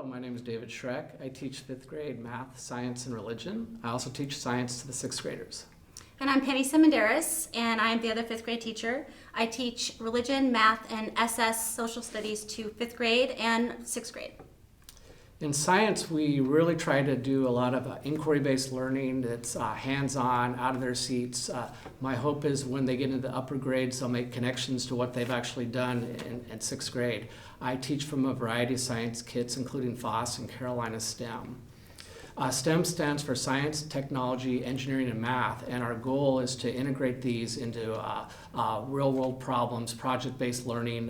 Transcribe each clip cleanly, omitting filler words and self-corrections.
My name is David Schreck. I teach 5th grade math, science, and religion. I also teach science to the 6th graders. And I'm Penny Semandiris, and I'm the other 5th grade teacher. I teach religion, math, and SS social studies to 5th grade and 6th grade. In science, we really try to do a lot of inquiry-based learning that's hands-on, out of their seats. My hope is when they get into the upper grades, they'll make connections to what they've actually done in 6th grade. I teach from a variety of science kits, including FOSS and Carolina STEM. STEM stands for science, technology, engineering, and math, and our goal is to integrate these into real-world problems, project-based learning.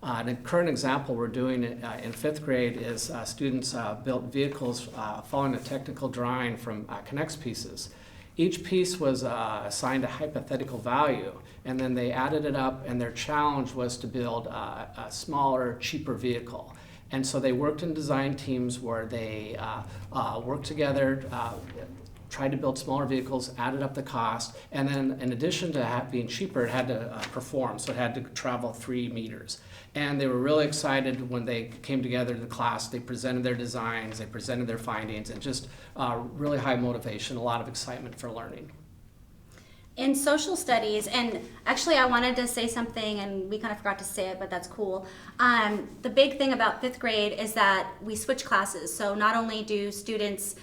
A current example we're doing in 5th grade is students built vehicles following a technical drawing from Connects pieces. Each piece was assigned a hypothetical value, and then they added it up, and their challenge was to build a smaller, cheaper vehicle. And so they worked in design teams where they worked together, tried to build smaller vehicles, added up the cost, and then in addition to being cheaper, it had to perform, so it had to travel 3 meters. And they were really excited when they came together in the class. They presented their designs, they presented their findings, and just really high motivation, a lot of excitement for learning. In social studies, and actually I wanted to say something and we kind of forgot to say it, but that's cool. The big thing about 5th grade is that we switch classes. So not only do students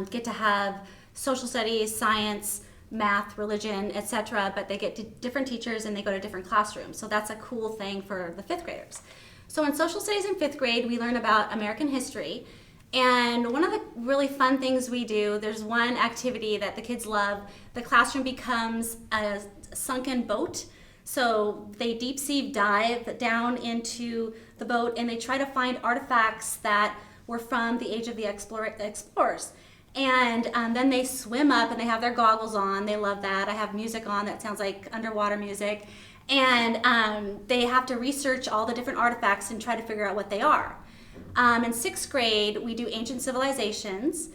get to have social studies, science, math, religion, etc., but they get to different teachers and they go to different classrooms. So that's a cool thing for the 5th graders. So in social studies in 5th grade, we learn about American history. And one of the really fun things we do, there's one activity that the kids love. The classroom becomes a sunken boat. So they deep sea dive down into the boat and they try to find artifacts that were from the age of the explorers. And then they swim up and they have their goggles on. They love that. I have music on that sounds like underwater music. And they have to research all the different artifacts and try to figure out what they are. In 6th grade, we do ancient civilizations.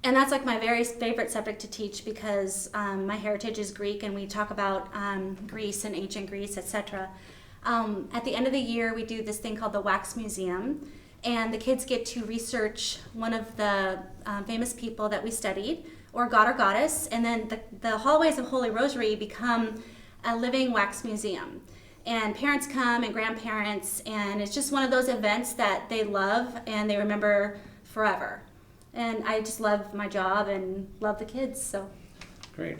And that's like my very favorite subject to teach because my heritage is Greek and we talk about Greece and ancient Greece, etc. At the end of the year, we do this thing called the Wax Museum. And the kids get to research one of the famous people that we studied, or god or goddess, and then the hallways of Holy Rosary become a living wax museum. And parents come and grandparents, and it's just one of those events that they love and they remember forever. And I just love my job and love the kids, so. Great.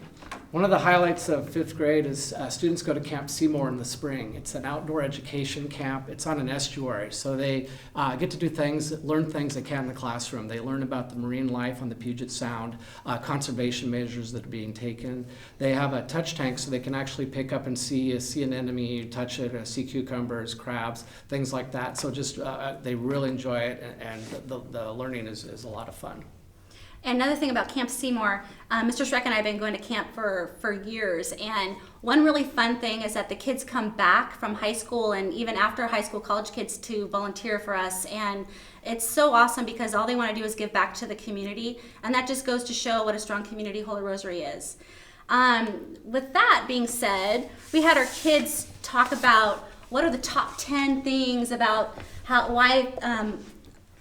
One of the highlights of 5th grade is students go to Camp Seymour in the spring. It's an outdoor education camp. It's on an estuary, so they get to do things, learn things they can in the classroom. They learn about the marine life on the Puget Sound, conservation measures that are being taken. They have a touch tank so they can actually pick up and see an enemy, touch it, see cucumbers, crabs, things like that. So just they really enjoy it, and the learning is a lot of fun. And another thing about Camp Seymour, Mr. Schreck and I have been going to camp for years, and one really fun thing is that the kids come back from high school and even after high school, college kids to volunteer for us, and it's so awesome because all they want to do is give back to the community, and that just goes to show what a strong community Holy Rosary is. With that being said, we had our kids talk about what are the top 10 things about why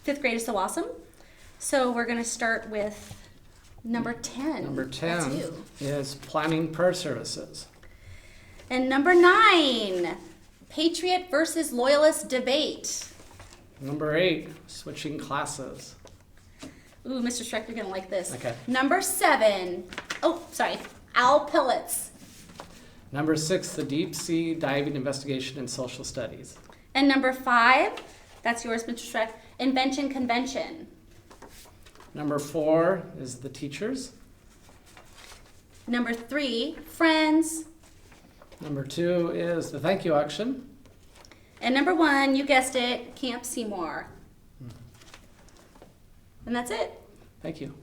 5th grade is so awesome. So we're going to start with number 10. Number 10 That's you. is planning prayer services. And number 9, Patriot versus Loyalist debate. Number 8, switching classes. Ooh, Mr. Schreck, you're going to like this. Okay. Number 7, owl pellets. Number 6, the deep sea diving investigation in social studies. And number 5, that's yours, Mr. Schreck, invention convention. Number 4 is the teachers. Number 3, friends. Number 2 is the thank you auction. And number 1, you guessed it, Camp Seymour. And that's it. Thank you.